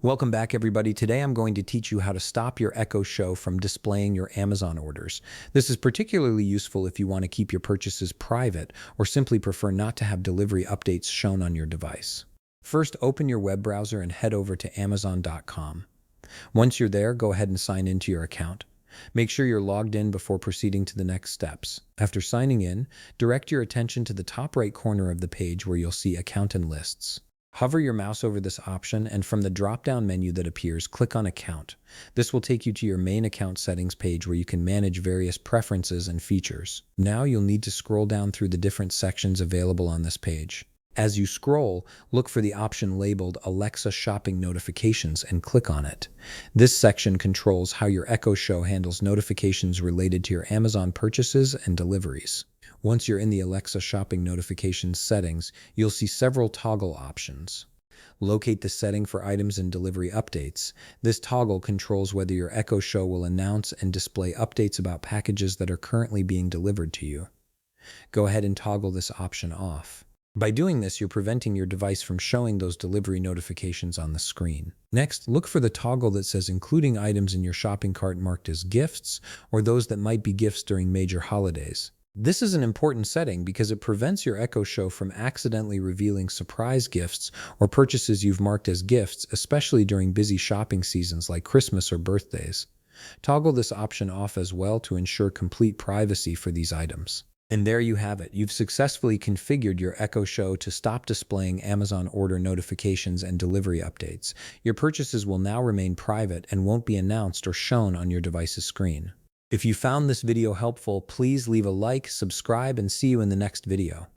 Welcome back, everybody. Today I'm going to teach you how to stop your Echo Show from displaying your Amazon orders. This is particularly useful if you want to keep your purchases private or simply prefer not to have delivery updates shown on your device. First, open your web browser and head over to Amazon.com. Once you're there, go ahead and sign into your account. Make sure you're logged in before proceeding to the next steps. After signing in, direct your attention to the top right corner of the page where you'll see Account and Lists. Hover your mouse over this option, and from the drop-down menu that appears, click on Account. This will take you to your main account settings page where you can manage various preferences and features. Now you'll need to scroll down through the different sections available on this page. As you scroll, look for the option labeled Alexa Shopping Notifications and click on it. This section controls how your Echo Show handles notifications related to your Amazon purchases and deliveries. Once you're in the Alexa Shopping Notifications settings, you'll see several toggle options. Locate the setting for items and delivery updates. This toggle controls whether your Echo Show will announce and display updates about packages that are currently being delivered to you. Go ahead and toggle this option off. By doing this, you're preventing your device from showing those delivery notifications on the screen. Next, look for the toggle that says including items in your shopping cart marked as gifts or those that might be gifts during major holidays. This is an important setting because it prevents your Echo Show from accidentally revealing surprise gifts or purchases you've marked as gifts, especially during busy shopping seasons like Christmas or birthdays. Toggle this option off as well to ensure complete privacy for these items. And there you have it. You've successfully configured your Echo Show to stop displaying Amazon order notifications and delivery updates. Your purchases will now remain private and won't be announced or shown on your device's screen. If you found this video helpful, please leave a like, subscribe, and see you in the next video.